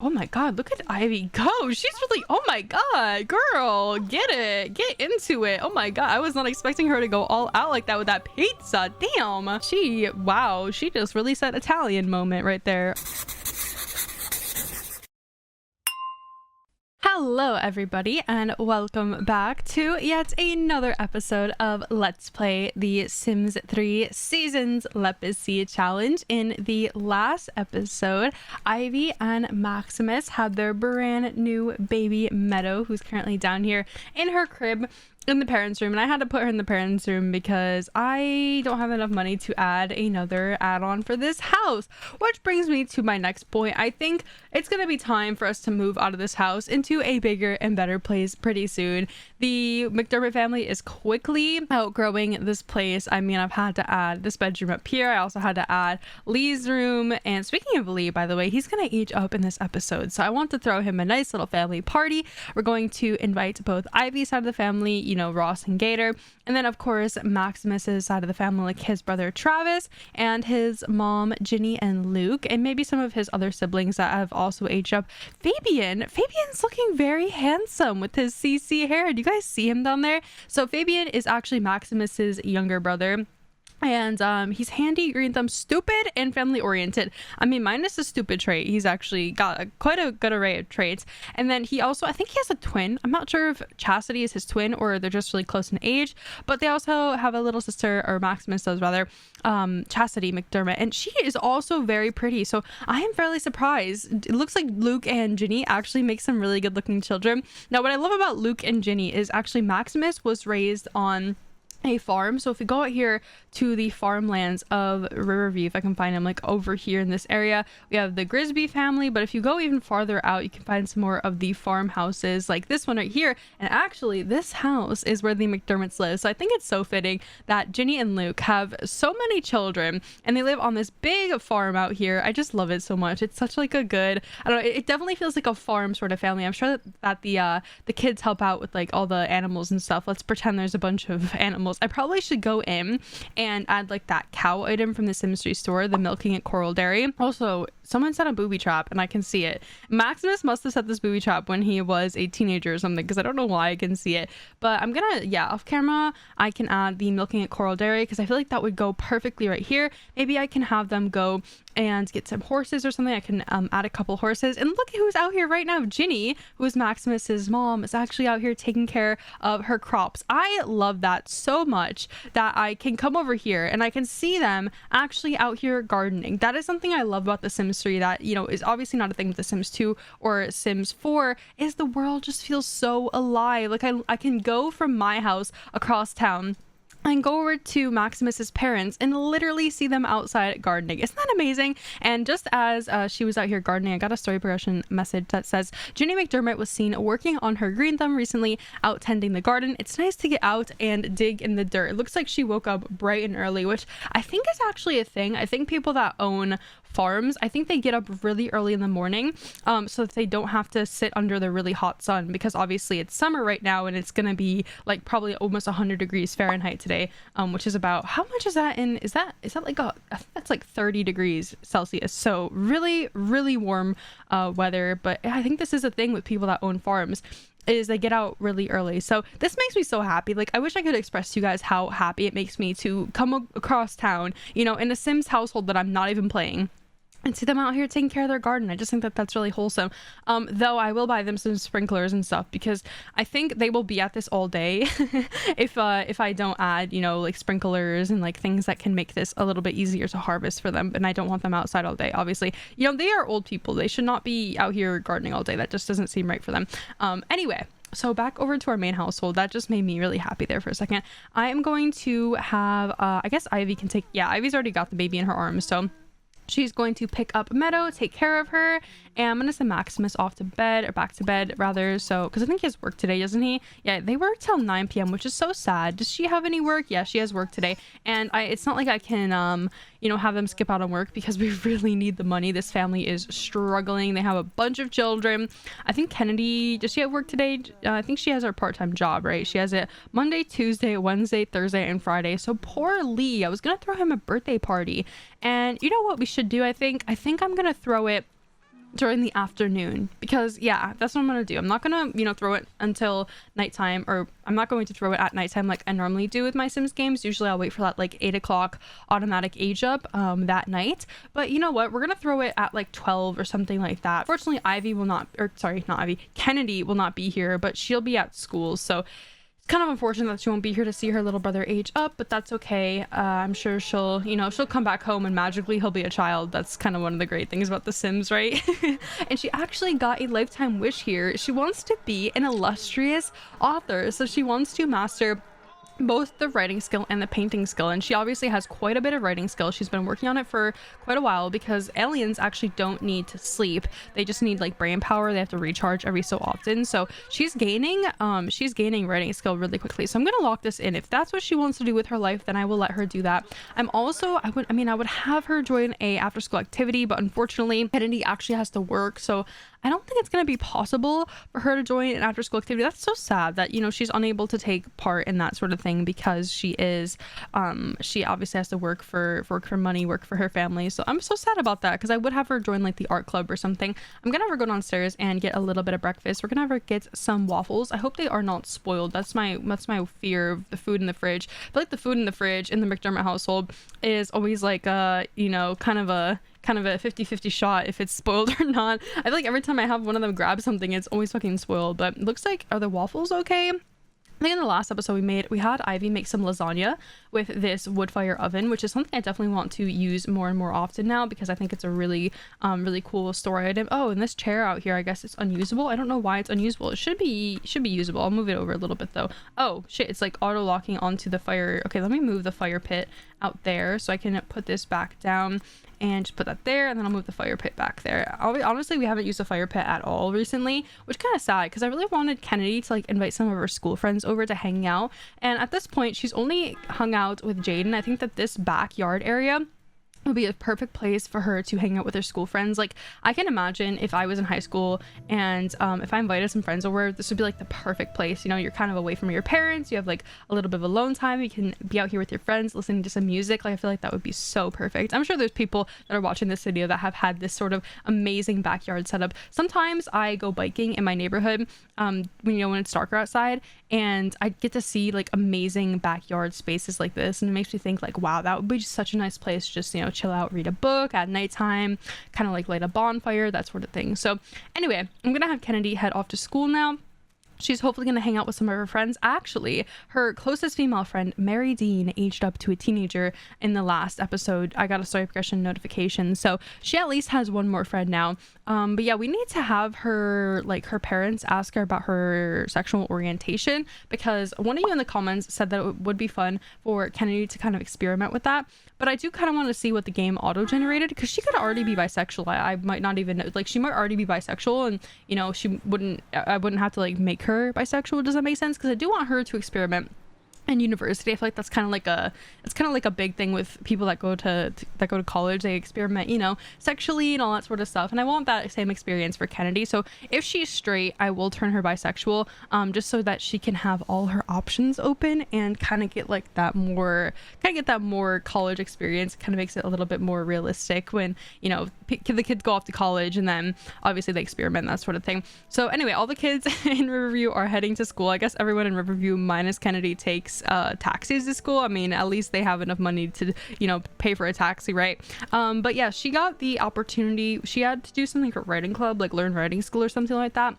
Oh my god, look at Ivy go. She's really, oh my god, girl, get it, get into it. Oh my god, I was not expecting her to go all out like that with that pizza. Damn, wow, she just really said Italian moment right there. Hello everybody, and welcome back to yet another episode of Let's Play the Sims 3 Seasons Lepacy Challenge. In the last episode, Ivy and Maximus had their brand new baby Meadow, who's currently down here in her crib in the parents' room, and I had to put her in the parents' room because I don't have enough money to add another add-on for this house. Which brings me to my next point. I think it's gonna be time for us to move out of this house into a bigger and better place pretty soon. The McDermott family is quickly outgrowing this place. I mean, I've had to add this bedroom up here. I also had to add Lee's room, and speaking of Lee, by the way, he's gonna age up in this episode, so I want to throw him a nice little family party. We're going to invite both Ivy's side of the family, you know, Ross and Gator, and then of course Maximus's side of the family, like his brother Travis and his mom Ginny and Luke, and maybe some of his other siblings that have also aged up. Fabian's looking very handsome with his CC hair. Do you guys see him down there? So Fabian is actually Maximus's younger brother, and he's handy, green thumb, stupid, and family oriented. I mean, minus the stupid trait, he's actually got quite a good array of traits. And then he also, I think he has a twin. I'm not sure if Chastity is his twin or they're just really close in age, but they also have a little sister, or Maximus does rather, Chastity McDermott, and she is also very pretty. So I am fairly surprised. It looks like Luke and Ginny actually make some really good looking children. Now, what I love about Luke and Ginny is actually Maximus was raised on a farm. So if we go out here to the farmlands of Riverview, if I can find them, like over here in this area, we have the Grisby family. But if you go even farther out, you can find some more of the farmhouses like this one right here. And actually this house is where the McDermotts live. So I think it's so fitting that Ginny and Luke have so many children and they live on this big farm out here. I just love it so much. It's such like a good, I don't know, it definitely feels like a farm sort of family. I'm sure that the kids help out with like all the animals and stuff. Let's pretend there's a bunch of animals. I probably should go in and add like that cow item from the Sims 3 store, the milking at Coral Dairy. Also, someone set a booby trap and I can see it. Maximus must have set this booby trap when he was a teenager or something, because I don't know why I can see it. But I'm gonna, yeah, off camera, I can add the milking at Coral Dairy because I feel like that would go perfectly right here. Maybe I can have them go and get some horses or something. I can add a couple horses. And look at who's out here right now. Ginny, who is Maximus's mom, is actually out here taking care of her crops. I love that so much that I can come over here and I can see them actually out here gardening. That is something I love about the Sims 3 that, you know, is obviously not a thing with the Sims 2 or Sims 4, is the world just feels so alive. Like I can go from my house across town and go over to Maximus's parents and literally see them outside gardening. Isn't that amazing? And just as she was out here gardening, I got a story progression message that says Ginny McDermott was seen working on her green thumb recently, out tending the garden. It's nice to get out and dig in the dirt. It looks like she woke up bright and early, which I think is actually a thing. I think people that own farms, I think they get up really early in the morning so that they don't have to sit under the really hot sun, because obviously it's summer right now and it's gonna be like probably almost 100 degrees Fahrenheit today, which is about, how much is that in, is that like I think that's like 30 degrees Celsius, so really warm weather. But I think this is a thing with people that own farms, is they get out really early. So this makes me so happy. Like, I wish I could express to you guys how happy it makes me to come across town, you know, in a Sims household that I'm not even playing, and see them out here taking care of their garden. I just think that that's really wholesome. Though I will buy them some sprinklers and stuff, because I think they will be at this all day if I don't add, you know, like sprinklers and like things that can make this a little bit easier to harvest for them. And I don't want them outside all day, obviously. You know, they are old people. They should not be out here gardening all day. That just doesn't seem right for them. Anyway, so back over to our main household. That just made me really happy there for a second. I am going to have, I guess Ivy can take, yeah, Ivy's already got the baby in her arms, so she's going to pick up Meadow, take care of her, and I'm gonna send Maximus off to bed, or back to bed rather, so because I think he has work today, doesn't he? Yeah, they work till 9 p.m, which is so sad. Does she have any work? Yeah, she has work today, and it's not like I can you know, have them skip out on work, because we really need the money. This family is struggling. They have a bunch of children. I think Kennedy, does she have work today? I think she has her part-time job, right? She has it Monday, Tuesday, Wednesday, Thursday, and Friday. So poor Lee. I was gonna throw him a birthday party, and you know what we should do? I think I'm gonna throw it during the afternoon, because yeah, that's what I'm gonna do. I'm not gonna, you know, throw it until nighttime, or I'm not going to throw it at nighttime like I normally do with my Sims games. Usually I'll wait for that like 8 o'clock automatic age up that night, but you know what, we're gonna throw it at like 12 or something like that. Fortunately, Ivy will not, or sorry, not Ivy, Kennedy will not be here, but she'll be at school, so kind of unfortunate that she won't be here to see her little brother age up, but that's okay. I'm sure she'll, you know, she'll come back home and magically he'll be a child. That's kind of one of the great things about The Sims, right? And she actually got a lifetime wish here. She wants to be an illustrious author, so she wants to master both the writing skill and the painting skill, and she obviously has quite a bit of writing skill. She's been working on it for quite a while, because aliens actually don't need to sleep. They just need like brain power. They have to recharge every so often, so she's gaining writing skill really quickly. So I'm gonna lock this in. If that's what she wants to do with her life, then I will let her do that. I would have her join a after school activity, but unfortunately Kennedy actually has to work, so I don't think it's going to be possible for her to join an after school activity. That's so sad that, you know, she's unable to take part in that sort of thing, because she obviously has to work for money, work for her family. So I'm so sad about that, because I would have her join like the art club or something. I'm going to have her go downstairs and get a little bit of breakfast. We're going to have her get some waffles. I hope they are not spoiled. That's my fear of the food in the fridge. I feel like the food in the fridge in the McDermott household is always like you know, kind of a 50-50 shot if it's spoiled or not. I feel like every time I have one of them grab something, it's always fucking spoiled. But it looks like, are the waffles okay? I think in the last episode we had Ivy make some lasagna with this wood fire oven, which is something I definitely want to use more and more often now, because I think it's a really really cool store item. Oh, and this chair out here, I guess it's unusable. I don't know why it's unusable. It should be usable. I'll move it over a little bit though. Oh shit, it's like auto locking onto the fire. Okay, let me move the fire pit out there so I can put this back down and just put that there, and then I'll move the fire pit back there. Honestly, we haven't used a fire pit at all recently, which kind of sad, because I really wanted Kennedy to like invite some of her school friends over to hang out, and at this point she's only hung out with Jaden. I think that this backyard area would be a perfect place for her to hang out with her school friends. Like, I can imagine if I was in high school and if I invited some friends over, this would be like the perfect place. You know, you're kind of away from your parents, you have like a little bit of alone time, you can be out here with your friends listening to some music. Like, I feel like that would be so perfect. I'm sure there's people that are watching this video that have had this sort of amazing backyard setup. Sometimes I go biking in my neighborhood when it's darker outside, and I get to see like amazing backyard spaces like this, and it makes me think like, wow, that would be just such a nice place to just, you know, chill out, read a book at nighttime, kind of like light a bonfire, that sort of thing. So anyway, I'm gonna have Kennedy head off to school now. She's hopefully going to hang out with some of her friends. Actually, her closest female friend, Mary Dean, aged up to a teenager in the last episode. I got a story progression notification, so she at least has one more friend now. But yeah, we need to have her, like, her parents ask her about her sexual orientation, because one of you in the comments said that it would be fun for Kennedy to kind of experiment with that. But I do kind of want to see what the game auto-generated, because she could already be bisexual. I might not even know, like, she might already be bisexual, and, you know, I wouldn't have to, like, make her bisexual. Does that make sense? Because I do want her to experiment in university. I feel like that's kind of like a big thing with people that go to college. They experiment, you know, sexually and all that sort of stuff, and I want that same experience for Kennedy. So if she's straight, I will turn her bisexual, just so that she can have all her options open and kind of get that more college experience. It kind of makes it a little bit more realistic when, you know, the kids go off to college and then obviously they experiment, that sort of thing. So anyway, all the kids in Riverview are heading to school. I guess everyone in Riverview minus Kennedy takes taxis to school. I mean, at least they have enough money to, you know, pay for a taxi, right? But yeah, she got the opportunity. She had to do something for writing club, like learn writing school or something like that.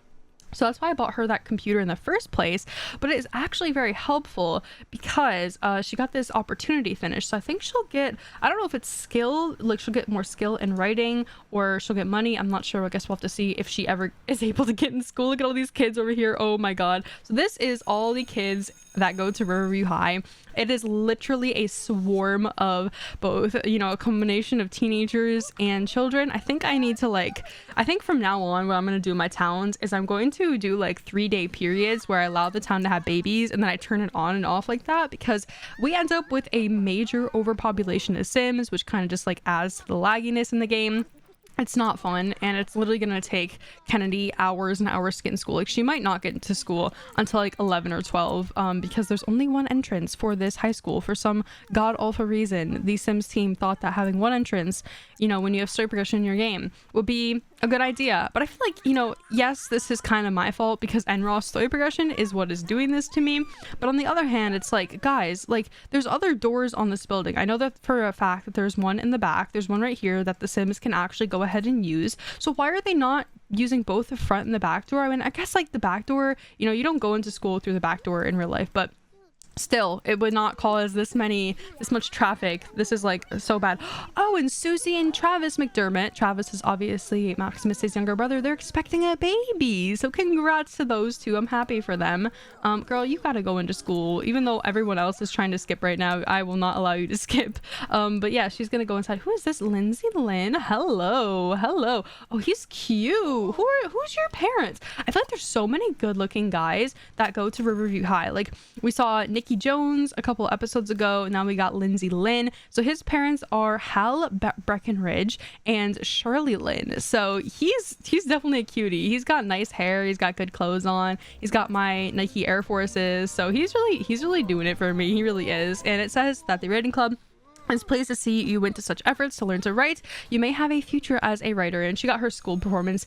So that's why I bought her that computer in the first place. But it is actually very helpful because she got this opportunity finished. So I think she'll get, I don't know if it's skill, like she'll get more skill in writing or she'll get money. I'm not sure. I guess we'll have to see if she ever is able to get in school. Look at all these kids over here. Oh my God. So this is all the kids that go to Riverview High. It is literally a swarm of both, you know, a combination of teenagers and children. I think from now on, what I'm going to do in my towns is I'm going to do like 3-day periods where I allow the town to have babies and then I turn it on and off like that, because we end up with a major overpopulation of Sims, which kind of just like adds to the lagginess in the game. It's not fun, and it's literally gonna take Kennedy hours and hours to get in school. Like, she might not get into school until like 11 or 12 because there's only one entrance for this high school. For some god awful reason, the Sims team thought that having one entrance, you know, when you have story progression in your game would be a good idea. But I feel like, yes, this is kind of my fault because NROS story progression is what is doing this to me. But on the other hand, it's like, guys, like, there's other doors on this building. I know that for a fact that there's one in the back. There's one right here that the Sims can actually go ahead and use. So why are they not using both the front and the back door? I mean, I guess like the back door, you don't go into school through the back door in real life, but still, it would not cause this much traffic. This is like so bad. Oh, and Susie and Travis McDermott. Travis is obviously Maximus's younger brother. They're expecting a baby. So congrats to those two. I'm happy for them. Girl, you gotta go into school. Even though everyone else is trying to skip right now, I will not allow you to skip. But yeah, she's gonna go inside. Who is this? Lindsay Lynn. Hello. Hello. Oh, he's cute. Who's your parents? I feel like there's so many good looking guys that go to Riverview High. Like we saw Nikki Jones a couple episodes ago. Now we got Lindsay Lynn. So his parents are Hal Breckenridge and Shirley Lynn. So he's definitely a cutie. He's got nice hair. He's got good clothes on. He's got my Nike Air Forces. So he's really doing it for me. He really is. And it says that the writing club is pleased to see you went to such efforts to learn to write. You may have a future as a writer. And she got her school performance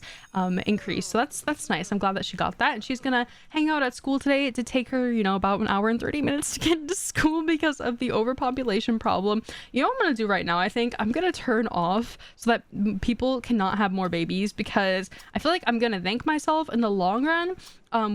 increased. So that's nice. I'm glad that she got that. And she's gonna hang out at school today. To take her, about an hour and 30 minutes to get to school because of the overpopulation problem. You know what I'm gonna do right now? I think I'm gonna turn off so that people cannot have more babies, because I feel like I'm gonna thank myself in the long run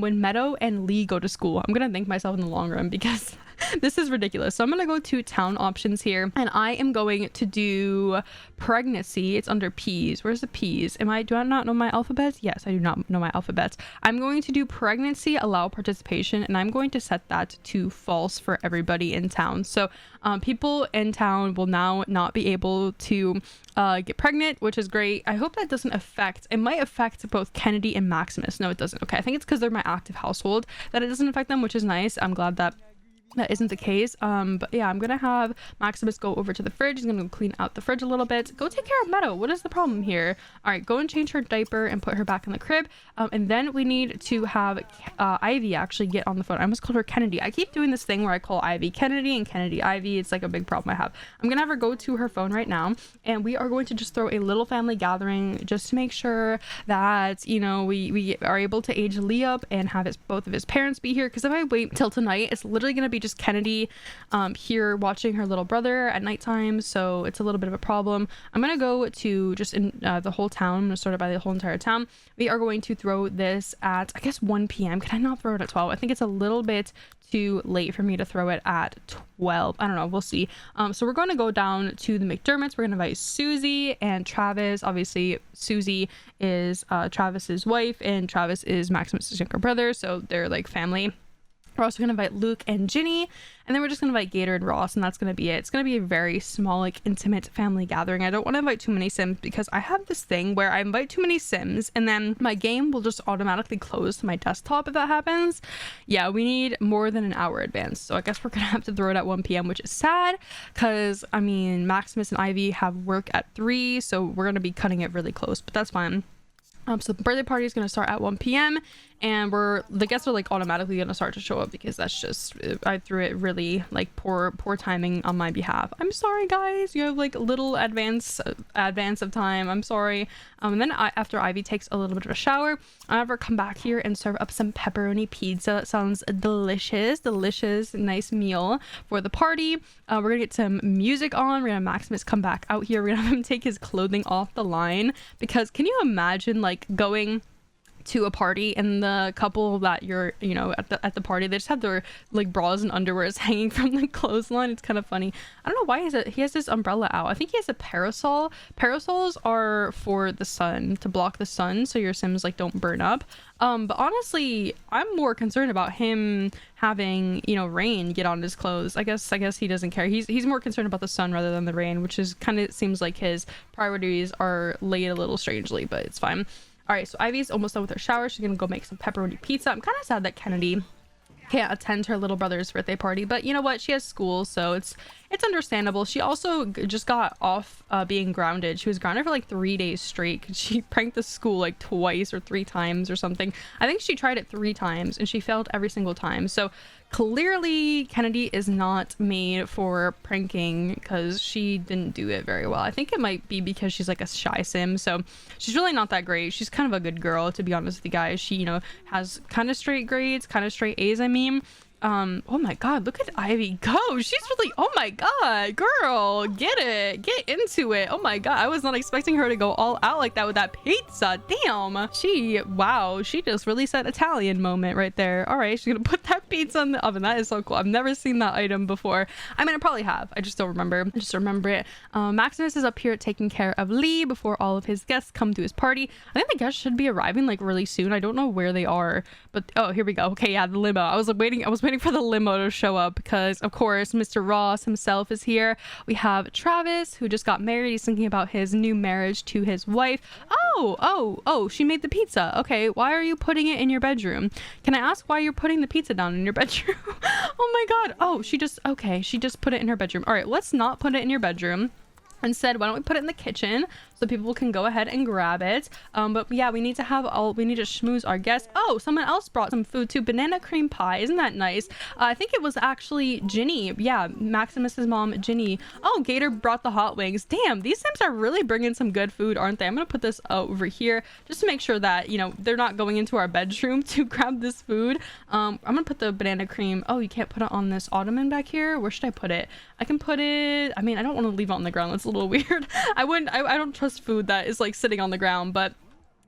when Meadow and Lee go to school. I'm gonna thank myself in the long run because this is ridiculous. So I'm gonna go to town options here, and I am going to do pregnancy. It's under P's. Where's the P's? Do I not know my alphabet? Yes, I do not know my alphabet. I'm going to do pregnancy, allow participation, and I'm going to set that to false for everybody in town. So people in town will now not be able to get pregnant, which is great. I hope that doesn't affect, it might affect both Kennedy and Maximus. No, it doesn't. Okay, I think it's because they're my active household that it doesn't affect them, which is nice. I'm glad that isn't the case. But yeah, I'm gonna have Maximus go over to the fridge. He's gonna go clean out the fridge a little bit. Go take care of Meadow. What is the problem here? All right, go and change her diaper and put her back in the crib. And then we need to have Ivy actually get on the phone. I almost called her Kennedy. I keep doing this thing where I call Ivy Kennedy and Kennedy Ivy. It's like a big problem I have. I'm gonna have her go to her phone right now, and we are going to just throw a little family gathering just to make sure that we are able to age Lee up and have both of his parents be here. Because if I wait till tonight, it's literally gonna be just Kennedy here watching her little brother at nighttime, so it's a little bit of a problem. I'm gonna go to just in the whole town. I'm gonna sort it by the whole entire town. We are going to throw this at, I guess, 1 p.m. Can I not throw it at 12? I think it's a little bit too late for me to throw it at 12. I don't know, we'll see. So we're going to go down to the McDermotts. We're gonna invite Susie and Travis. Obviously Susie is Travis's wife and Travis is Maximus's younger brother, so they're like family. We're also going to invite Luke and Ginny, and then we're just going to invite Gator and Ross, and that's going to be it. It's going to be a very small, like, intimate family gathering. I don't want to invite too many Sims because I have this thing where I invite too many Sims, and then my game will just automatically close to my desktop if that happens. Yeah, we need more than an hour advance, so I guess we're going to have to throw it at 1 p.m., which is sad because, I mean, Maximus and Ivy have work at 3, so we're going to be cutting it really close, but that's fine. So the birthday party is going to start at 1 p.m. and the guests are like automatically going to start to show up because that's just, I threw it really like poor timing on my behalf. I'm sorry guys, you have like little advance of time. I'm sorry. And then after Ivy takes a little bit of a shower, I'll have her come back here and serve up some pepperoni pizza. That sounds delicious, nice meal for the party. We're gonna get some music on. We're gonna have Maximus come back out here. We're gonna have him take his clothing off the line because can you imagine like going to a party and the couple that you're at the party, they just have their like bras and underwears hanging from the clothesline. It's kind of funny. I don't know why he has this umbrella out. I think he has a parasol. Parasols are for the sun, to block the sun so your Sims like don't burn up. But honestly, I'm more concerned about him having rain get on his clothes. I guess he doesn't care. He's more concerned about the sun rather than the rain, which is kind of seems like his priorities are laid a little strangely, but it's fine. All right, so Ivy's almost done with her shower. She's gonna go make some pepperoni pizza. I'm kind of sad that Kennedy can't attend her little brother's birthday party, but you know what? She has school, so it's understandable. She also just got off being grounded. She was grounded for like 3 days straight because she pranked the school like twice or 3 times or something. I think she tried it 3 times and she failed every single time. So clearly Kennedy is not made for pranking because she didn't do it very well. I think it might be because she's like a shy sim, so she's really not that great. She's kind of a good girl, to be honest with you guys. She, you know, has kind of straight grades, kind of straight A's, I mean. Oh my god, look at Ivy go. She's really, oh my god, girl, get into it. Oh my god, I was not expecting her to go all out like that with that pizza. Damn, wow, she just really said Italian moment right there. All right, she's gonna put that pizza in the oven. That is so cool. I've never seen that item before. I mean, I probably have, I just don't remember. I just remember it. Maximus is up here taking care of Lee before all of his guests come to his party. I think the guests should be arriving like really soon. I don't know where they are, but oh, here we go. Okay, yeah, the limo. I was waiting for the limo to show up because of course Mr. Ross himself is here. We have Travis, who just got married. He's thinking about his new marriage to his wife. Oh, she made the pizza. Okay, why are you putting it in your bedroom? Can I ask why you're putting the pizza down in your bedroom? Oh my god. Oh, she just put it in her bedroom. All right, let's not put it in your bedroom. Instead, why don't we put it in the kitchen so people can go ahead and grab it. But yeah, we need to schmooze our guests. Oh, someone else brought some food too. Banana cream pie. Isn't that nice? I think it was actually Ginny. Yeah, Maximus's mom, Ginny. Oh, Gator brought the hot wings. Damn, these Sims are really bringing some good food, aren't they? I'm gonna put this over here just to make sure that, you know, they're not going into our bedroom to grab this food. I'm gonna put the banana cream. Oh, you can't put it on this ottoman back here. Where should I put it? I can put it, I mean, I don't want to leave it on the ground. That's a little weird. I don't trust food that is like sitting on the ground, but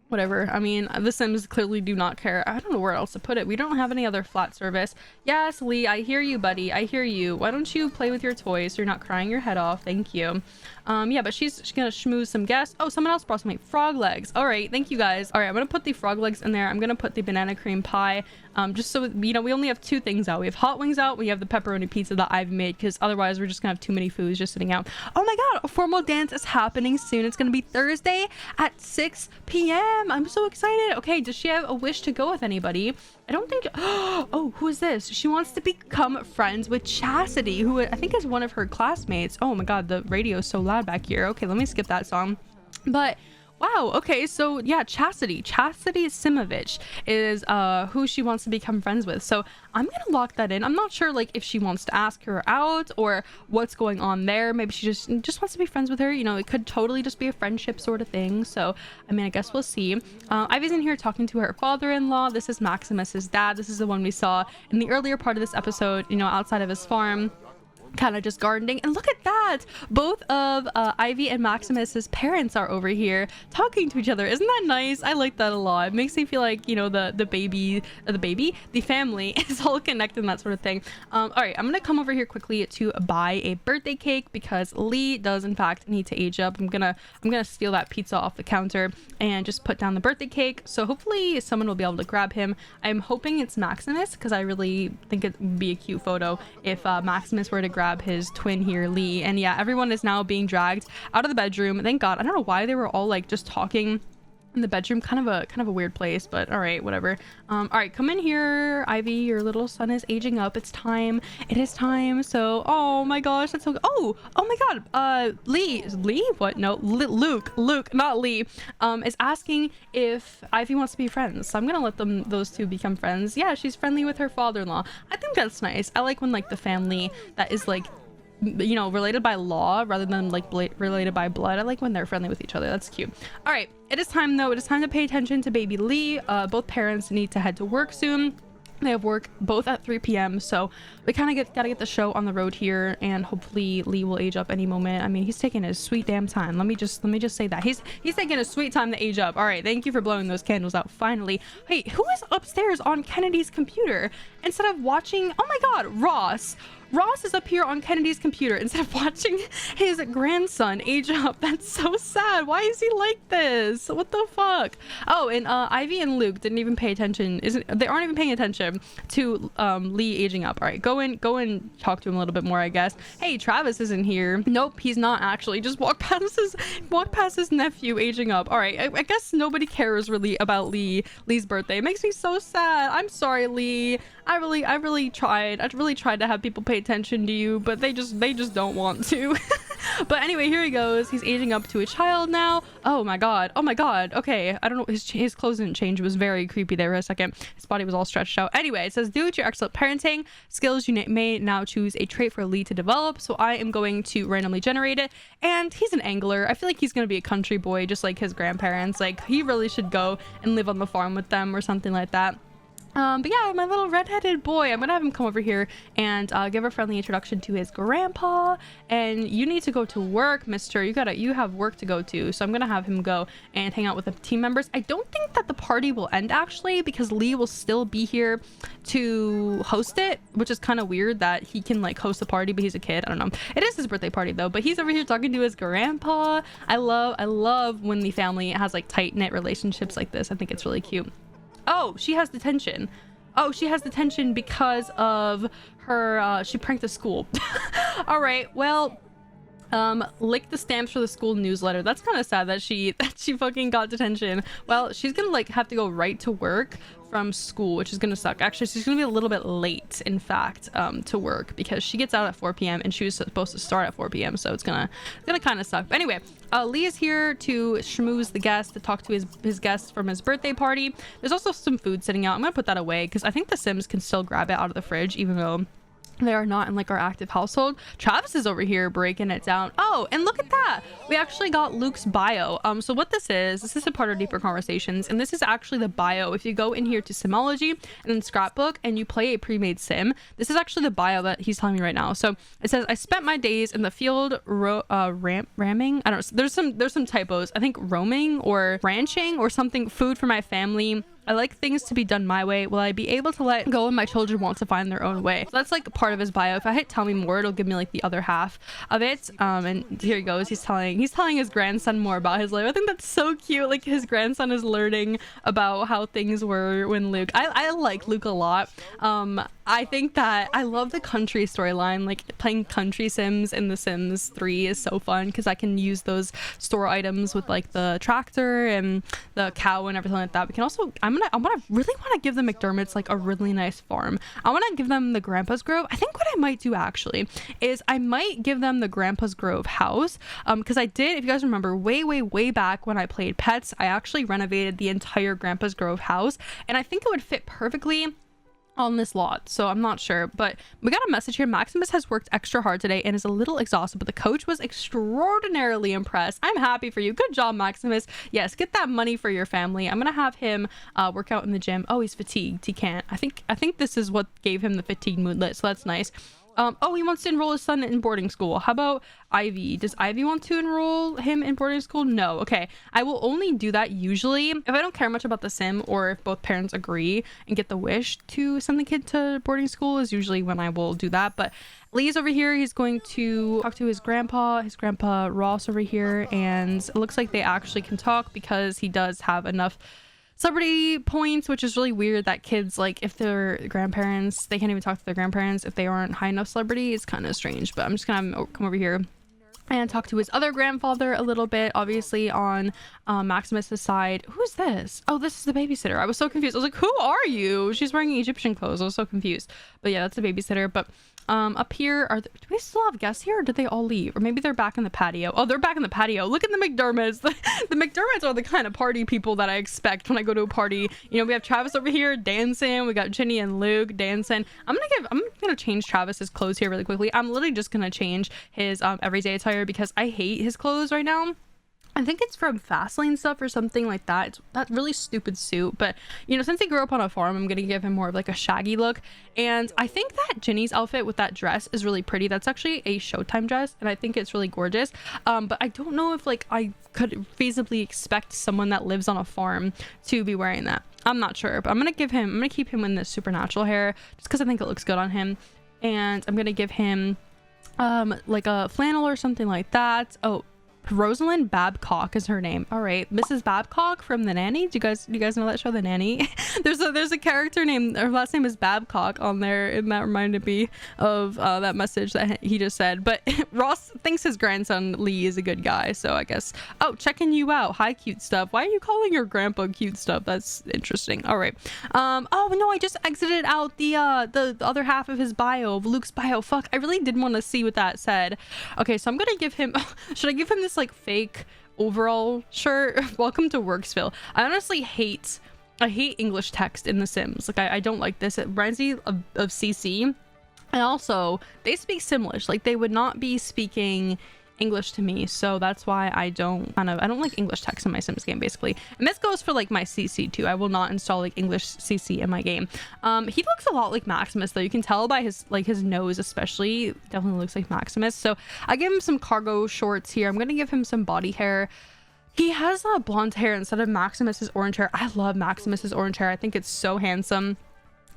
whatever. I mean, the Sims clearly do not care. I don't know where else to put it. We don't have any other flat surface. Yes, Lee, I hear you, buddy. I hear you. Why don't you play with your toys so you're not crying your head off? Thank you. Yeah, but she's gonna schmooze some guests. Oh, someone else brought some frog legs. All right, thank you guys. All right, I'm gonna put the frog legs in there. I'm gonna put the banana cream pie, just so, you know, we only have 2 things out. We have hot wings out, we have the pepperoni pizza that I've made, because otherwise we're just gonna have too many foods just sitting out. Oh my god, a formal dance is happening soon. It's gonna be Thursday at 6 p.m. I'm so excited. Okay, does she have a wish to go with anybody? I don't think. Oh, who is this? She wants to become friends with Chastity, who I think is one of her classmates. Oh my god, the radio is so loud back here. Okay, let me skip that song. But wow, okay, so yeah, Chastity Simovich is who she wants to become friends with. So I'm gonna lock that in. I'm not sure like if she wants to ask her out or what's going on there. Maybe she just wants to be friends with her, you know. It could totally just be a friendship sort of thing. So I mean, I guess we'll see. Ivy's in here talking to her father-in-law. This is Maximus's dad. This is the one we saw in the earlier part of this episode, you know, outside of his farm, kind of just gardening. And look at that, both of Ivy and Maximus's parents are over here talking to each other. Isn't that nice? I like that a lot. It makes me feel like, you know, the family is all connected and that sort of thing. All right, I'm gonna come over here quickly to buy a birthday cake because Lee does in fact need to age up. I'm gonna steal that pizza off the counter and just put down the birthday cake, so hopefully someone will be able to grab him. I'm hoping it's Maximus because I really think it would be a cute photo if Maximus were to grab his twin here, Lee. And yeah, everyone is now being dragged out of the bedroom. Thank god. I don't know why they were all like just talking in the bedroom. Kind of a weird place, but all right, whatever. All right, come in here, Ivy. Your little son is aging up. It's time. It is time. So oh my gosh, that's so oh my god, Lee, what? No, Luke, not Lee, is asking if Ivy wants to be friends. So I'm gonna let those two become friends. Yeah, she's friendly with her father-in-law. I think that's nice. I like when like the family that is like, you know, related by law rather than like related by blood. I like when they're friendly with each other. That's cute. All right, it is time though. It is time to pay attention to baby Lee. Both parents need to head to work soon. They have work both at 3 p.m. so we kind of gotta get the show on the road here, and hopefully Lee will age up any moment. I mean, he's taking his sweet damn time. Let me just say that he's taking a sweet time to age up. All right, thank you for blowing those candles out finally. Hey, who is upstairs on Kennedy's computer instead of watching? Oh my god, Ross is up here on Kennedy's computer instead of watching his grandson age up. That's so sad. Why is he like this? What the fuck? Oh, and Ivy and Luke didn't even pay attention. They aren't even paying attention to Lee aging up. All right, go and talk to him a little bit more, I guess. Hey, Travis isn't here. Nope, he's not actually. Just walk past his nephew aging up. All right, I guess nobody cares really about Lee's birthday. It makes me so sad. I'm sorry, Lee. I really tried to have people pay attention to you, but they just don't want to. But anyway, here he goes. He's aging up to a child now. Oh my god. Okay, I don't know, his clothes didn't change. It was very creepy there for a second. His body was all stretched out. Anyway, it says, due to your excellent parenting skills, you may now choose a trait for Lee to develop. So I am going to randomly generate it, and he's an angler. I feel like he's gonna be a country boy just like his grandparents. Like, he really should go and live on the farm with them or something like that. But yeah, my little redheaded boy, I'm gonna have him come over here and give a friendly introduction to his grandpa. And you need to go to work, mister. You have work to go to. So I'm gonna have him go and hang out with the team members. I don't think that the party will end, actually, because Lee will still be here to host it, which is kind of weird that he can like host a party, but he's a kid. I don't know. It is his birthday party though, but he's over here talking to his grandpa. I love when the family has like tight-knit relationships like this. I think it's really cute. Oh, she has detention. Oh, she has detention because of her, she pranked the school. All right, well, lick the stamps for the school newsletter. That's kind of sad that she fucking got detention. Well, she's gonna like have to go right to work from school, which is gonna suck. Actually, she's gonna be a little bit late, in fact, to work, because she gets out at 4 p.m. and she was supposed to start at 4 p.m. So it's gonna kind of suck. But anyway, Lee is here to schmooze the guest, to talk to his guests from his birthday party. There's also some food sitting out. I'm gonna put that away because I think the Sims can still grab it out of the fridge, even though they are not in like our active household. Travis is over here breaking it down. Oh, and look at that, we actually got Luke's bio. So what this is a part of Deeper Conversations, and this is actually the bio. If you go in here to Simology and then Scrapbook and you play a pre-made sim, this is actually the bio that he's telling me right now. So it says, I spent my days in the field ramming, I don't know, there's some typos, I think roaming or ranching or something, food for my family. I like things to be done my way. Will I be able to let go when my children want to find their own way? So that's like part of his bio. If I hit tell me more, it'll give me like the other half of it. And here he goes. He's telling his grandson more about his life. I think that's so cute. Like, his grandson is learning about how things were when Luke. I like Luke a lot. I think that I love the country storyline. Like, playing country sims in The Sims 3 is so fun because I can use those store items with like the tractor and the cow and everything like that. We can also, I really want to give the McDermotts like a really nice farm. I want to give them the Grandpa's Grove. I think what I might do actually is I might give them the Grandpa's Grove house, because I did, if you guys remember, way back when I played Pets, I actually renovated the entire Grandpa's Grove house, and I think it would fit perfectly on this lot. So I'm not sure, but we got a message here. Maximus has worked extra hard today and is a little exhausted, but the coach was extraordinarily impressed. I'm happy for you. Good job, Maximus. Yes, get that money for your family. I'm gonna have him work out in the gym. Oh, he's fatigued. He can't. I think this is what gave him the fatigue moodlet, so that's nice. Oh, he wants to enroll his son in boarding school. How about Ivy? Does Ivy want to enroll him in boarding school? No. Okay. I will only do that usually if I don't care much about the sim, or if both parents agree and get the wish to send the kid to boarding school is usually when I will do that. But Lee's over here. He's going to talk to his grandpa Ross over here, and it looks like they actually can talk because he does have enough celebrity points, which is really weird that kids, like, if their grandparents, they can't even talk to their grandparents if they aren't high enough celebrity. It's kind of strange, but I'm just gonna come over here and talk to his other grandfather a little bit, obviously on Maximus's side. Who's this? Oh, this is the babysitter. I was so confused. I was like, who are you? She's wearing Egyptian clothes. I was so confused. But yeah, that's the babysitter. But up here, do we still have guests here, or did they all leave? Or maybe they're back in the patio. Oh, they're back in the patio. Look at the McDermotts. The McDermotts are the kind of party people that I expect when I go to a party. You know, we have Travis over here dancing. We got Ginny and Luke dancing. I'm gonna change Travis's clothes here really quickly. I'm literally just gonna change his everyday attire because I hate his clothes right now. I think it's from Fastlane stuff or something like that. It's that really stupid suit, but you know, since he grew up on a farm, I'm gonna give him more of like a shaggy look. And I think that Ginny's outfit with that dress is really pretty. That's actually a Showtime dress, and I think it's really gorgeous. But I don't know if like I could feasibly expect someone that lives on a farm to be wearing that. I'm not sure, but I'm gonna keep him in this supernatural hair just because I think it looks good on him. And I'm gonna give him like a flannel or something like that. Oh, Rosalind Babcock is her name. All right, Mrs. Babcock from The Nanny. Do you guys know that show, The Nanny? there's a character named, her last name is Babcock on there, and that reminded me of that message that he just said. But Ross thinks his grandson Lee is a good guy, so I guess. Oh, checking you out. Hi, cute stuff. Why are you calling your grandpa cute stuff? That's interesting. All right. Oh no, I just exited out the other half of his bio, of Luke's bio. Fuck, I really did want to see what that said. Okay, so I'm gonna give him. Should I give him this like fake overall shirt? Welcome to Worksville. I honestly hate English text in The Sims. Like I don't like this. It reminds me of CC, and also they speak Simlish. Like they would not be speaking English to me, so that's why I don't like English text in my Sims game, basically. And this goes for like my CC too. I will not install like English CC in my game. He looks a lot like Maximus though. You can tell by his nose, especially. Definitely looks like Maximus. So I give him some cargo shorts here. I'm gonna give him some body hair. He has blonde hair instead of Maximus's orange hair. I love Maximus's orange hair. I think it's so handsome.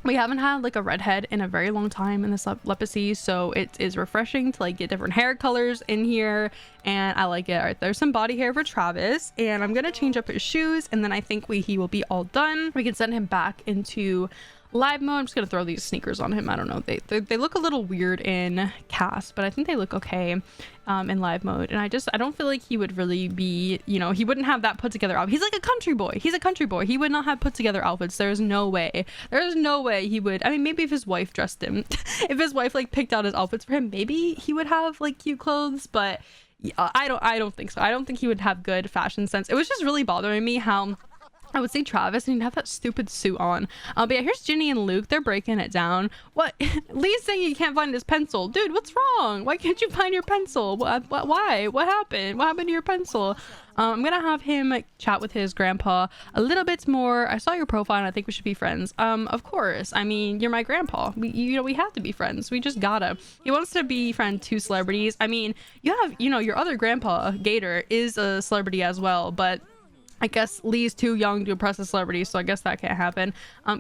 We haven't had like a redhead in a very long time in this Lepacy, so it is refreshing to like get different hair colors in here, and I like it. All right, there's some body hair for Travis, and I'm gonna change up his shoes, and then I think he will be all done. We can send him back into live mode. I'm just gonna throw these sneakers on him. I don't know, they look a little weird in cast, but I think they look okay in live mode. And I don't feel like he would really be, he wouldn't have that put together outfit. He's like a country boy. He's a country boy. He would not have put together outfits. There's no way he would. I mean, maybe if his wife dressed him, if his wife like picked out his outfits for him, maybe he would have like cute clothes, but I don't think so. I don't think he would have good fashion sense. It was just really bothering me how I would say Travis and he'd have that stupid suit on. But yeah, here's Ginny and Luke. They're breaking it down. What? Lee's saying he can't find his pencil. Dude, what's wrong? Why can't you find your pencil? Why? What happened? What happened to your pencil? I'm gonna have him chat with his grandpa a little bit more. I saw your profile and I think we should be friends. Of course. I mean, you're my grandpa. We have to be friends. We just gotta. He wants to be friend to celebrities. I mean, you have, your other grandpa, Gator, is a celebrity as well, but I guess Lee's too young to impress a celebrity, so I guess that can't happen.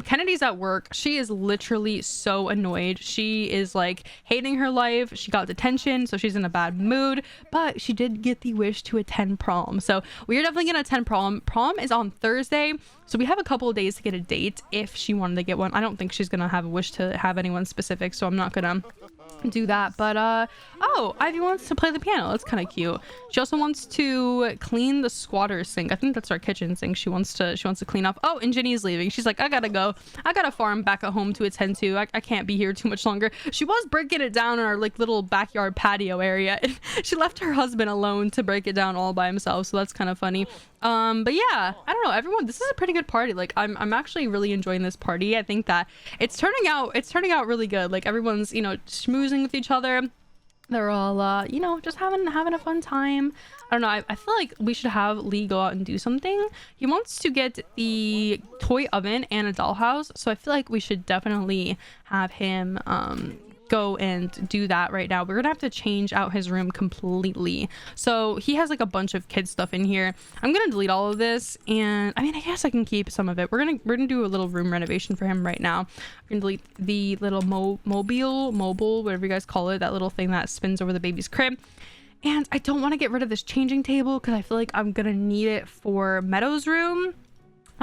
Kennedy's at work. She is literally so annoyed. She is like hating her life. She got detention, so she's in a bad mood, but she did get the wish to attend prom. So we are definitely gonna attend prom. Prom is on Thursday, so we have a couple of days to get a date if she wanted to get one. I don't think she's gonna have a wish to have anyone specific, so I'm not gonna do that. But oh, Ivy wants to play the piano. That's kind of cute. She also wants to clean the squatter's sink. I think that's our kitchen sink. She wants to clean up. Oh, and Ginny's leaving. She's like, I gotta go. I got a farm back at home to attend to. I can't be here too much longer. She was breaking it down in our like little backyard patio area, and she left her husband alone to break it down all by himself, so that's kind of funny. But yeah, I don't know, everyone, this is a pretty good party. Like I'm actually really enjoying this party. I think that it's turning out really good. Like everyone's, schmoozing with each other. They're all just having a fun time. I don't know, I feel like we should have Lee go out and do something. He wants to get the toy oven and a dollhouse, so I feel like we should definitely have him go and do that right now. We're gonna have to change out his room completely. So he has like a bunch of kid stuff in here. I'm gonna delete all of this, and I mean, I guess I can keep some of it. We're gonna do a little room renovation for him right now. I'm gonna delete the little mobile, whatever you guys call it, that little thing that spins over the baby's crib. And I don't want to get rid of this changing table because I feel like I'm gonna need it for Meadow's room.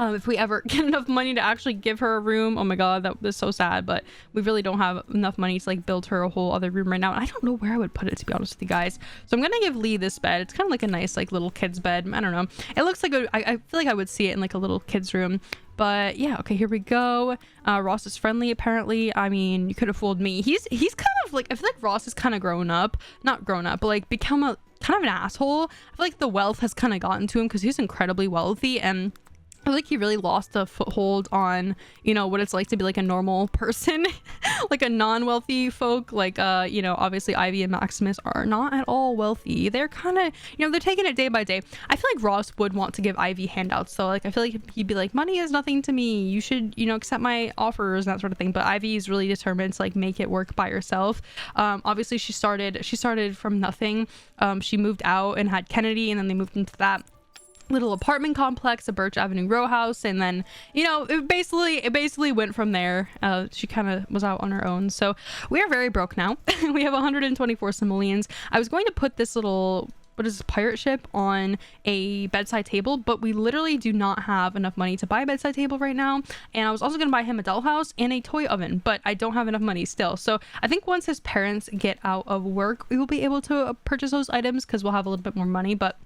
If we ever get enough money to actually give her a room. Oh my god, that was so sad, but we really don't have enough money to like build her a whole other room right now, and I don't know where I would put it, to be honest with you guys. So I'm gonna give Lee this bed. It's kind of like a nice like little kid's bed. I don't know, it looks like I feel like I would see it in like a little kid's room. But yeah, okay, here we go. Ross is friendly apparently. I mean, you could have fooled me. He's kind of like, I feel like Ross has kind of not grown up, but like become a kind of an asshole. I feel like the wealth has kind of gotten to him because he's incredibly wealthy, and I feel like he really lost a foothold on, what it's like to be like a normal person, like a non-wealthy folk. Like, obviously Ivy and Maximus are not at all wealthy. They're kind of, they're taking it day by day. I feel like Ross would want to give Ivy handouts. So like, I feel like he'd be like, money is nothing to me. You should, accept my offers and that sort of thing. But Ivy is really determined to like make it work by herself. Obviously she started from nothing. She moved out and had Kennedy, and then they moved into that little apartment complex, a Birch Avenue row house, and then it basically went from there. She kind of was out on her own, so we are very broke now. We have 124 simoleons. I was going to put this little, what is this, pirate ship on a bedside table, but we literally do not have enough money to buy a bedside table right now. And I was also gonna buy him a dollhouse and a toy oven, but I don't have enough money still. So I think once his parents get out of work, we will be able to purchase those items because we'll have a little bit more money. But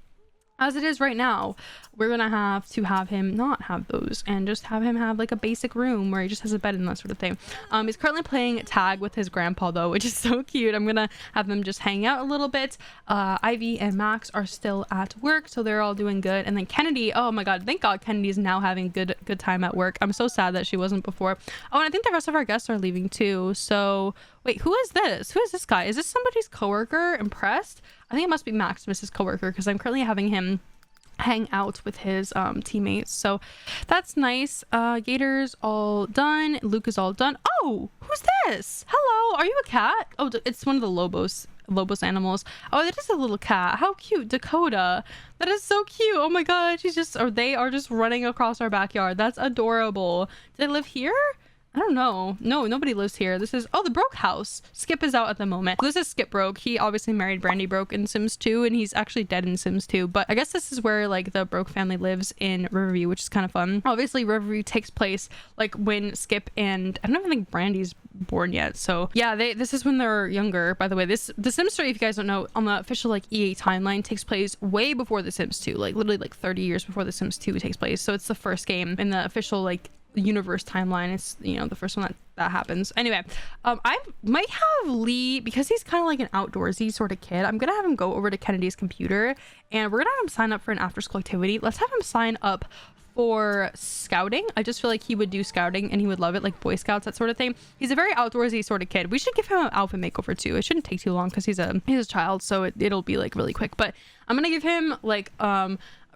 as it is right now, we're gonna have to have him not have those and just have him have like a basic room where he just has a bed and that sort of thing. He's currently playing tag with his grandpa though, which is so cute. I'm gonna have them just hang out a little bit. Ivy and Max are still at work, so they're all doing good. And then Kennedy, oh my god, thank god Kennedy's now having good time at work. I'm so sad that she wasn't before. Oh, and I think the rest of our guests are leaving too. So wait, who is this? Who is this guy? Is this somebody's coworker? Impressed? I think it must be Maximus's coworker because I'm currently having him hang out with his teammates, so that's nice. Gator's all done. Luke is all done. Oh, who's this? Hello, are you a cat? Oh, it's one of the Lobos animals. Oh, that is a little cat. How cute. Dakota, that is so cute. Oh my god, they are just running across our backyard. That's adorable. Do they live here? I don't know. No, nobody lives here. This is, oh, the Broke house. Skip is out at the moment. This is Skip Broke. He obviously married Brandy Broke in Sims 2, and he's actually dead in Sims 2. But I guess this is where like the Broke family lives in Riverview, which is kind of fun. Obviously, Riverview takes place like when Skip and I don't even think Brandy's born yet. So yeah, this is when they're younger. By the way, the Sims 3, if you guys don't know, on the official like EA timeline, takes place way before the Sims 2, like literally like 30 years before the Sims 2 takes place. So it's the first game in the official like universe timeline. It's, you know, the first one that happens. Anyway, I might have Lee, because he's kind of like an outdoorsy sort of kid, I'm gonna have him go over to Kennedy's computer and we're gonna have him sign up for an after school activity. Let's have him sign up for scouting. I just feel like he would do scouting and he would love it, like Boy Scouts, that sort of thing. He's a very outdoorsy sort of kid. We should give him an outfit makeover too. It shouldn't take too long because he's a child, so it'll be like really quick. But I'm gonna give him like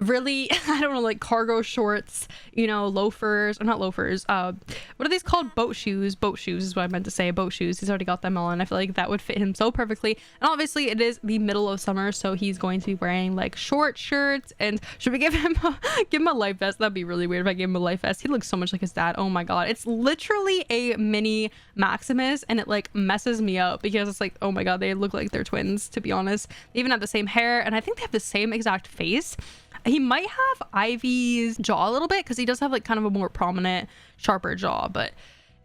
really, I don't know, like cargo shorts, you know, loafers, or not loafers, what are these called? Boat shoes is what I meant to say. Boat shoes. He's already got them on. I feel like that would fit him so perfectly. And obviously it is the middle of summer, so he's going to be wearing like short shirts. And should we give him a life vest? That'd be really weird if I gave him a life vest. He looks so much like his dad. Oh my god, it's literally a mini Maximus, and it like messes me up because it's like, oh my god, they look like they're twins, to be honest. They even have the same hair, and I think they have the same exact face. He might have Ivy's jaw a little bit because he does have like kind of a more prominent, sharper jaw. But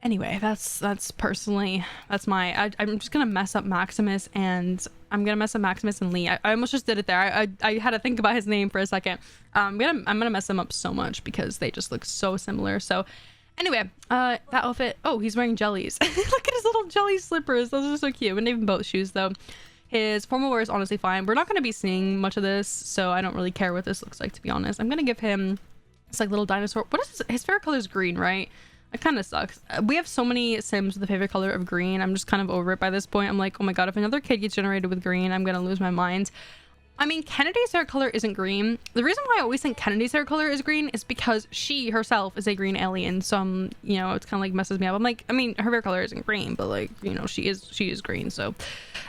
anyway, that's personally, that's I'm just gonna mess up Maximus, and I'm gonna mess up Maximus and Lee. I almost just did it there. I had to think about his name for a second. I'm gonna mess them up so much because they just look so similar. So anyway, that outfit. Oh, he's wearing jellies. Look at his little jelly slippers. Those are so cute. And even boat shoes though. His formal wear is honestly fine. We're not going to be seeing much of this, so I don't really care what this looks like, to be honest. I'm going to give him this like little dinosaur. What is this? His favorite color is green, right? It kind of sucks. We have so many Sims with the favorite color of green. I'm just kind of over it by this point. I'm like, oh my god, if another kid gets generated with green, I'm going to lose my mind. I mean, Kennedy's hair color isn't green. The reason why I always think Kennedy's hair color is green is because she herself is a green alien. So, you know, it's kind of like messes me up. I'm like, I mean, her hair color isn't green, but like, you know, she is green. So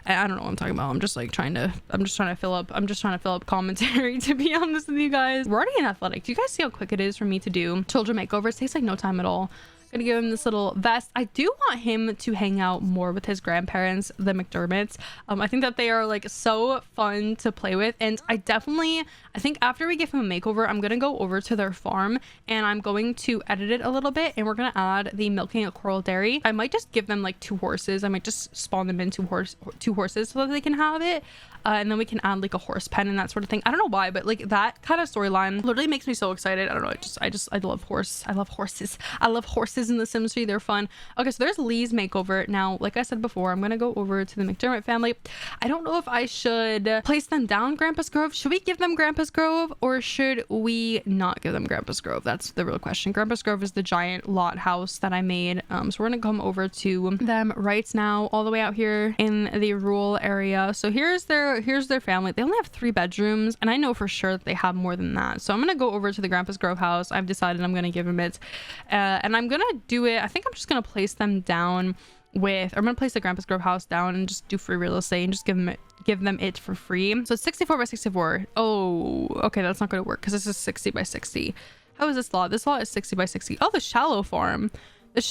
I don't know what I'm talking about. I'm just trying to fill up commentary, to be honest with you guys. We're already in athletic. Do you guys see how quick it is for me to do children makeovers? It takes like no time at all. Gonna give him this little vest. I do want him to hang out more with his grandparents, the McDermotts. I think that they are like so fun to play with, and I think after we give him a makeover, I'm gonna go over to their farm and I'm going to edit it a little bit, and we're gonna add the milking a coral dairy. I might just give them like 2 horses. I might just spawn them in 2 horses so that they can have it, and then we can add like a horse pen and that sort of thing. I don't know why, but like that kind of storyline literally makes me so excited. I don't know, I love horses. I love horses in the Sims 3. They're fun. Okay, so there's Lee's makeover. Now, like I said before, I'm gonna go over to the McDermott family. I don't know if I should place them down Grandpa's Grove. Should we give them Grandpa's Grove, or should we not give them Grandpa's Grove? That's the real question. Grandpa's Grove is the giant lot house that I made. So we're gonna come over to them right now, all the way out here in the rural area. So here's their family. They only have 3 bedrooms, and I know for sure that they have more than that. So I'm gonna go over to the Grandpa's Grove house. I've decided I'm gonna give him it, and I'm gonna do it. I think I'm just gonna place them down with, or I'm gonna place the Grandpa's Grove house down and just do free real estate and just give them it for free. So it's 64 by 64. Oh, okay, that's not gonna work because this is 60 by 60. How is this lot? This lot is 60 by 60. Oh, the shallow farm.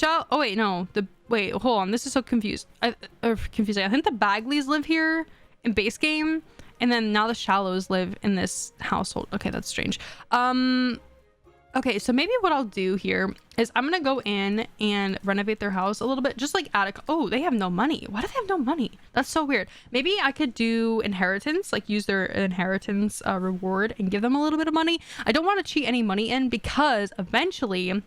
Oh wait, no. Wait, hold on. This is so confusing. I think the Bagleys live here in base game, And then now the Shallows live in this household. Okay, that's strange. Okay, so maybe what I'll do here is I'm gonna go in and renovate their house a little bit, just like add a, oh, they have no money. Why do they have no money? That's so weird. Maybe I could do inheritance, like use their inheritance reward and give them a little bit of money. I don't want to cheat any money in, because eventually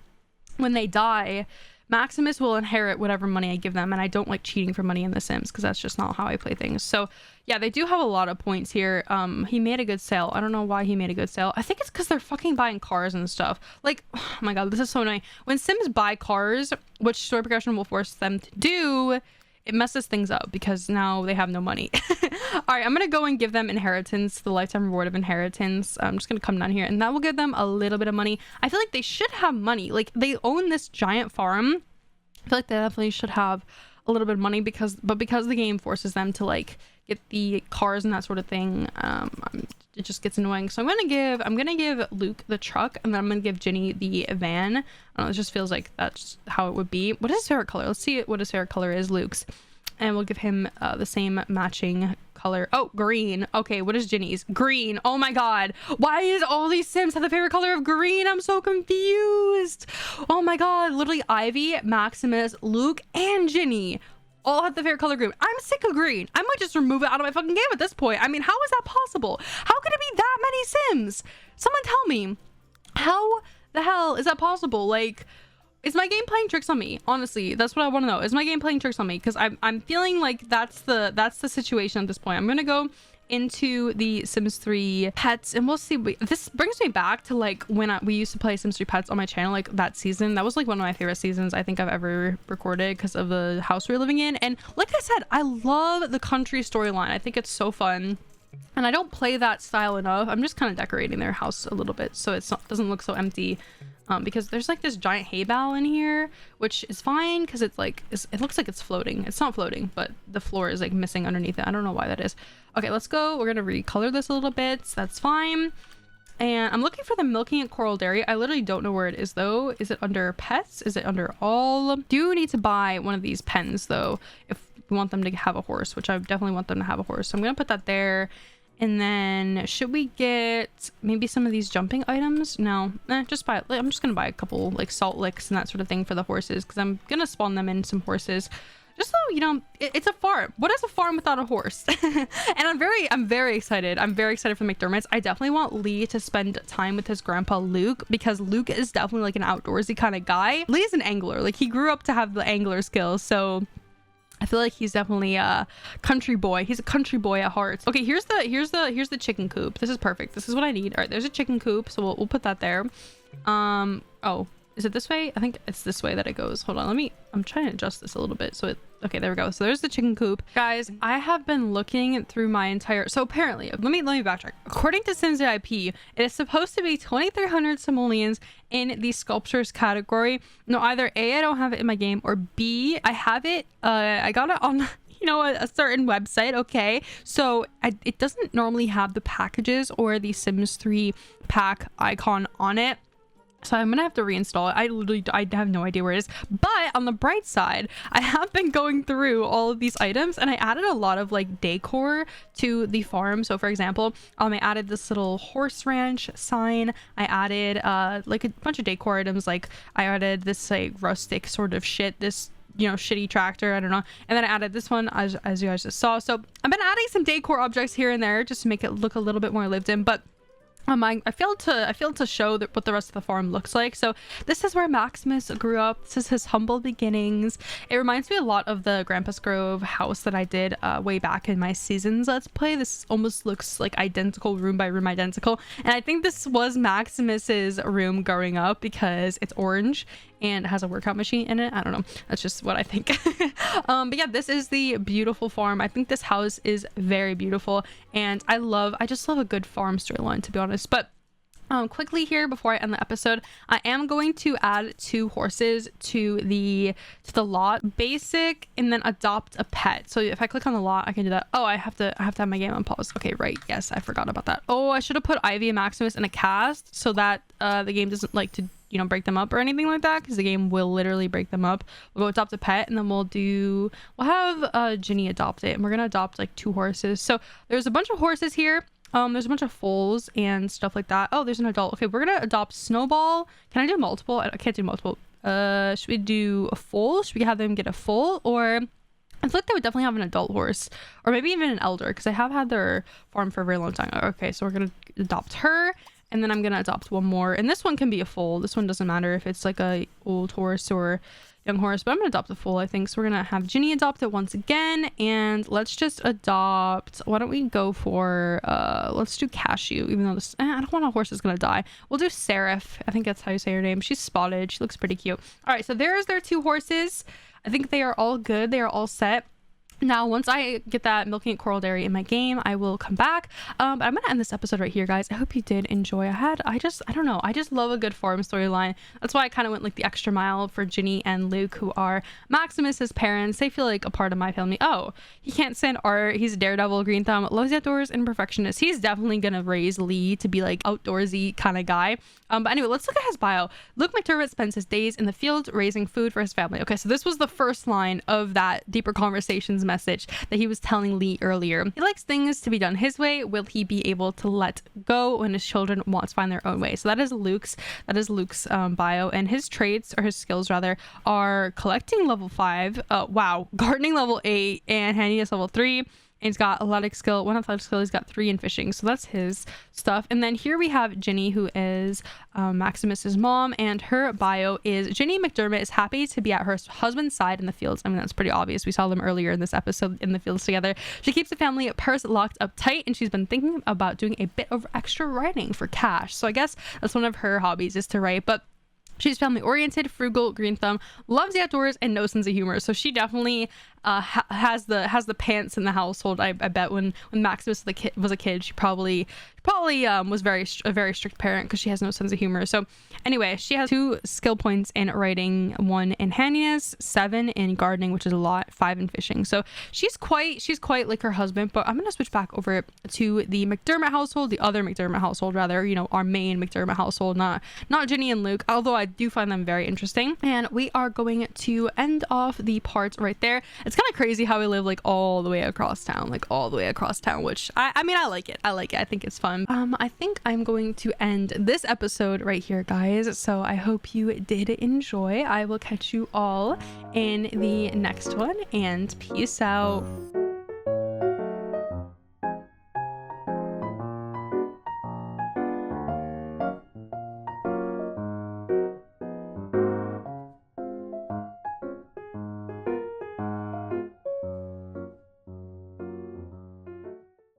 when they die, Maximus will inherit whatever money I give them, and I don't like cheating for money in The Sims because that's just not how I play things. So yeah, they do have a lot of points here. He made a good sale. I don't know why he made a good sale. I think it's because they're fucking buying cars and stuff. Like, oh my god, this is so annoying. When Sims buy cars, which story progression will force them to do, it messes things up because now they have no money. All right, I'm gonna go and give them inheritance, the lifetime reward of inheritance. I'm just gonna come down here and that will give them a little bit of money. I feel like they should have money. Like, they own this giant farm. I feel like they definitely should have a little bit of money, because the game forces them to like get the cars and that sort of thing, it just gets annoying. So I'm gonna give Luke the truck, and then I'm gonna give Ginny the van. I don't know, it just feels like that's how it would be. What is his favorite color? Let's see what his favorite color is, Luke's, and we'll give him the same matching color. Oh, green. Okay, what is Ginny's? Green. Oh my god, why is all these Sims have the favorite color of green? I'm so confused. Oh my god, literally Ivy, Maximus, Luke, and Ginny all have the favorite color green. I'm sick of green. I might just remove it out of my fucking game at this point. I mean, how is that possible? How could it be that many Sims? Someone tell me, how the hell is that possible? Like, is my game playing tricks on me? Honestly, that's what I want to know. Is my game playing tricks on me? Because I'm feeling like that's the situation at this point. I'm gonna go into the Sims 3 pets, and we'll see. This brings me back to like when we used to play Sims 3 pets on my channel, like that season. That was like one of my favorite seasons I think I've ever recorded because of the house we were living in. And like I said, I love the country storyline. I think it's so fun. And I don't play that style enough. I'm just kind of decorating their house a little bit so it doesn't look so empty. Because there's like this giant hay bale in here, which is fine because it's like it looks like it's floating. It's not floating, but the floor is like missing underneath it. I don't know why that is. Okay, let's go. We're gonna recolor this a little bit. So that's fine. And I'm looking for the milking at Coral Dairy. I literally don't know where it is though. Is it under pets? Is it under all? Do need to buy one of these pens though if we want them to have a horse, which I definitely want them to have a horse. So I'm gonna put that there. And then should we get maybe some of these jumping items? No, just buy, I'm just gonna buy a couple like salt licks and that sort of thing for the horses, because I'm gonna spawn them in some horses, just so you know, it's a farm. What is a farm without a horse? And I'm very excited. I'm very excited for the McDermotts. I definitely want Lee to spend time with his grandpa Luke, because Luke is definitely like an outdoorsy kind of guy. Lee is an angler. Like, he grew up to have the angler skills, so I feel like he's definitely a country boy. He's a country boy at heart. Okay, here's the chicken coop. This is perfect. This is what I need. All right, there's a chicken coop, so we'll put that there. Oh, is it this way? I think it's this way that it goes. Hold on, I'm trying to adjust this a little bit so it, okay, there we go. So there's the chicken coop. Guys, I have been looking through my entire, so apparently, let me backtrack. According to Sims VIP, it is supposed to be 2,300 simoleons in the sculptures category. No, either A, I don't have it in my game, or B, I have it, I got it on a certain website. Okay, so it doesn't normally have the packages or the Sims 3 pack icon on it. So I'm gonna have to reinstall it. I have no idea where it is. But on the bright side, I have been going through all of these items, and I added a lot of like decor to the farm. So for example, I added this little horse ranch sign. I added like a bunch of decor items. Like I added this like rustic sort of shit, this shitty tractor, I don't know, and then I added this one as you guys just saw. So I've been adding some decor objects here and there just to make it look a little bit more lived in, but I failed to show what the rest of the farm looks like. So this is where Maximus grew up. This is his humble beginnings. It reminds me a lot of the Grandpa's Grove house that I did way back in my seasons Let's Play. This almost looks like identical, room by room identical. And I think this was Maximus's room growing up because it's orange and it has a workout machine in it. I don't know, that's just what I think. But yeah, this is the beautiful farm. I think this house is very beautiful, and I just love a good farm storyline, to be honest. But quickly here before I end the episode, I am going to add 2 horses to the lot, basic, and then adopt a pet. So if I click on the lot, I can do that. Oh, I have to have my game on pause. Okay, right, yes, I forgot about that. Oh, I should have put Ivy and Maximus in a cast so that the game doesn't like to break them up or anything like that, because the game will literally break them up. We'll go adopt a pet, and then we'll have Ginny adopt it, and we're gonna adopt like 2 horses. So there's a bunch of horses here. There's a bunch of foals and stuff like that. Oh, there's an adult. Okay, we're gonna adopt Snowball. Can I do multiple? I can't do multiple. Should we do a foal? Should we have them get a foal? Or I feel like they would definitely have an adult horse, or maybe even an elder, because I have had their farm for a very long time. Okay, so we're gonna adopt her, and then I'm gonna adopt 1 more, and this one can be a foal. This one doesn't matter if it's like a old horse or young horse, but I'm gonna adopt a foal, I think. So we're gonna have Ginny adopt it once again, and let's just adopt, why don't we go for let's do Cashew, even though this I don't want a horse that's gonna die. We'll do Seraph. I think that's how you say her name. She's spotted. She looks pretty cute. All right, so there's their 2 horses. I think they are all good. They are all set. Now, once I get that Milking at Coral Dairy in my game, I will come back. But I'm gonna end this episode right here, guys. I hope you did enjoy. I don't know, I just love a good farm storyline. That's why I kind of went like the extra mile for Ginny and Luke, who are Maximus's parents. They feel like a part of my family. Oh, he can't stand art. He's a daredevil, green thumb, loves the outdoors, and perfectionist. He's definitely gonna raise Lee to be like outdoorsy kind of guy. But anyway, let's look at his bio. Luke McDermott spends his days in the fields raising food for his family. Okay, so this was the first line of that Deeper Conversations message that he was telling Lee earlier. He likes things to be done his way. Will he be able to let go when his children want to find their own way? So that is Luke's bio, and his traits, or his skills rather, are collecting level 5, gardening level 8, and handiness level 3. And he's got athletic skill, 1 athletic skill. He's got 3 in fishing. So that's his stuff. And then here we have Ginny, who is Maximus's mom. And her bio is Ginny McDermott is happy to be at her husband's side in the fields. I mean, that's pretty obvious. We saw them earlier in this episode in the fields together. She keeps the family purse locked up tight, and she's been thinking about doing a bit of extra writing for cash. So I guess that's one of her hobbies, is to write. But she's family oriented, frugal, green thumb, loves the outdoors, and no sense of humor. So she definitely has the pants in the household. I bet when Maximus was a kid, she probably was a very strict parent, because she has no sense of humor. So anyway, she has 2 skill points in writing, 1 in handiness, 7 in gardening, which is a lot, 5 in fishing. So she's quite like her husband. But I'm gonna switch back over to the McDermott household, the other McDermott household rather, our main McDermott household, not Ginny and Luke, although I do find them very interesting. And we are going to end off the part right there. It's kind of crazy how we live like all the way across town, which I mean, I like it. I think it's fun. I think I'm going to end this episode right here, guys. So I hope you did enjoy. I will catch you all in the next one, and peace out.